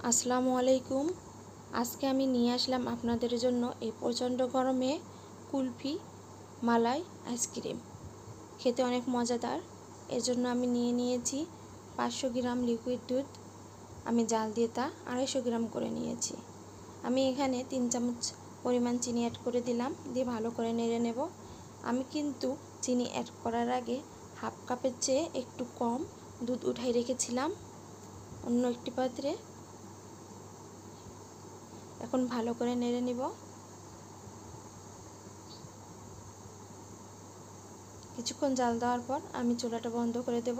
আসসালামু আলাইকুম। আজকে আমি নিয়ে আসলাম আপনাদের জন্য এই প্রচণ্ড গরমে কুলফি মালাই আইসক্রিম। খেতে অনেক মজাদার। এর জন্য আমি নিয়েছি 500 গ্রাম লিকুইড দুধ। আমি জাল দিয়ে তা 250 গ্রাম করে নিয়েছি। আমি এখানে 3 চামচ পরিমাণ চিনি অ্যাড করে দিলাম, দিয়ে ভালো করে নেড়ে নেব। আমি কিন্তু চিনি অ্যাড করার আগে হাফ কাপের চেয়ে একটু কম দুধ উঠাই রেখেছিলাম অন্য একটি পাত্রে। এখন ভালো করে নেড়ে নিব। কিছুক্ষণ জাল দেওয়ার পর আমি চুলাটা বন্ধ করে দেব,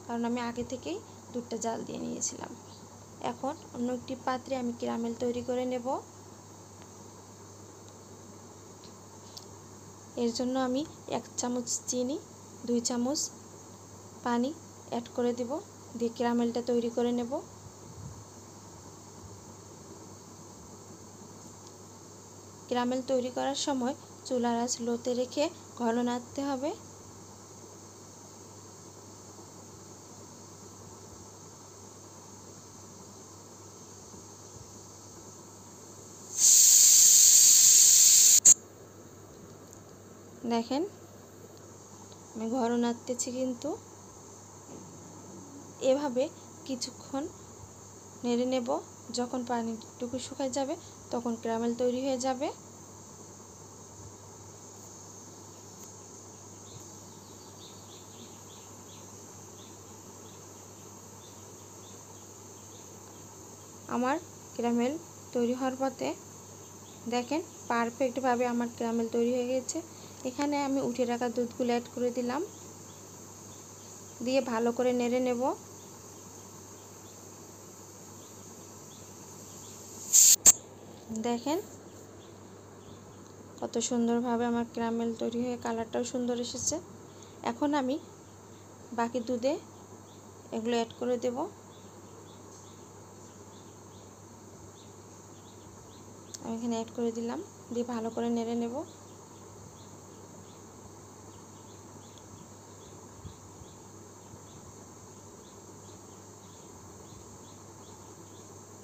কারণ আমি আগে থেকেই দুধটা জাল দিয়ে নিয়েছিলাম। এখন অন্য একটি পাত্রে আমি ক্যারামেল তৈরি করে নেব। এর জন্য আমি 1 চামচ চিনি, 2 চামচ পানি অ্যাড করে দেব, দিয়ে ক্যারামেলটা তৈরি করে নেব। ক্যারামেল তৈরি করার সময় চুলার আঁচ লোতে রেখে ঘন নাড়তে হবে। দেখেন আমি ঘন নাড়তেছি, কিন্তু এভাবে কিছুক্ষণ নেড়ে নেব। যখন পানিটুকু শুকিয়ে যাবে তখন ক্যারামেল তৈরি হয়ে যাবে। আমার ক্যারামেল তৈরি হওয়ার পথে দেখেন পারফেক্টভাবে আমার ক্যারামেল তৈরি হয়ে গেছে। এখানে আমি উঠিয়ে রাখা দুধগুলো অ্যাড করে দিলাম, দিয়ে ভালো করে নেড়ে নেব। দেখেন কত সুন্দরভাবে আমার ক্যারামেল তৈরি হয়ে কালারটাও সুন্দর এসেছে। এখন আমি বাকি দুধে এগুলো অ্যাড করে দেব। আমি এখানে অ্যাড করে দিলাম, দিয়ে ভালো করে নেড়ে নেব।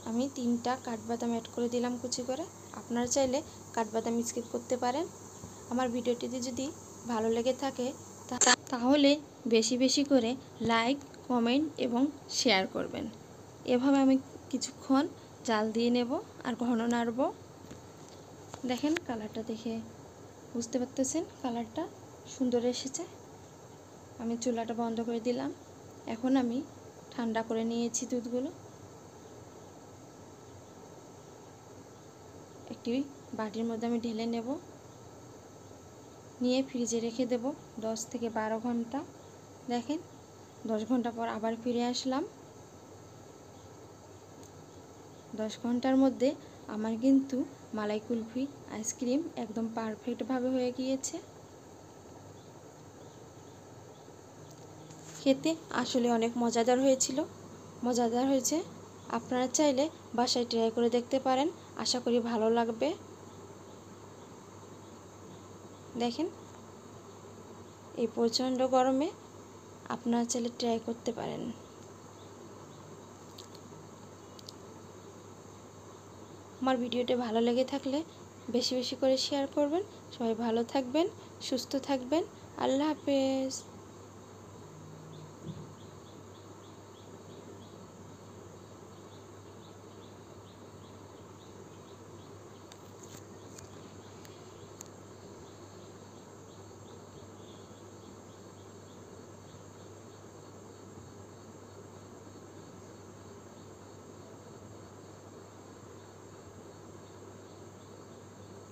আমি 3টা কাঠবাদাম অ্যাড করে দিলাম কুচি করে। আপনারা চাইলে কাঠবাদাম স্কিপ করতে পারেন। আমার ভিডিওটিতে যদি ভালো লেগে থাকে তাহলে বেশি বেশি করে লাইক, কমেন্ট এবং শেয়ার করবেন। এভাবে আমি কিছুক্ষণ জাল দিয়ে নেব আর ঘন নাড়ব। দেখেন কালারটা দেখে বুঝতে পারতেছেন, কালারটা সুন্দর এসেছে। আমি চুলাটা বন্ধ করে দিলাম। এখন আমি ঠান্ডা করে নিয়েছি দুধগুলো। একটি বাটির মধ্যে আমি ঢেলে নেব, নিয়ে ফ্রিজে রেখে দেব 10 থেকে 12 ঘন্টা। দেখেন 10 ঘন্টা পর আবার ফিরে আসলাম। 10 ঘন্টার মধ্যে আমার কিন্তু মালাই কুলফি আইসক্রিম একদম পারফেক্টভাবে হয়ে গিয়েছে। খেতে আসলে অনেক মজাদার হয়েছে। আপনারা চাইলে বাসায় ট্রাই করে দেখতে পারেন, আশা করি ভালো লাগবে। দেখেন এই প্রচণ্ড গরমে আপনারা চাইলে ট্রাই করতে পারেন। আমার ভিডিওটি ভালো লেগে থাকলে বেশি বেশি করে শেয়ার করবেন। সবাই ভালো থাকবেন, সুস্থ থাকবেন। আল্লাহ হাফেজ।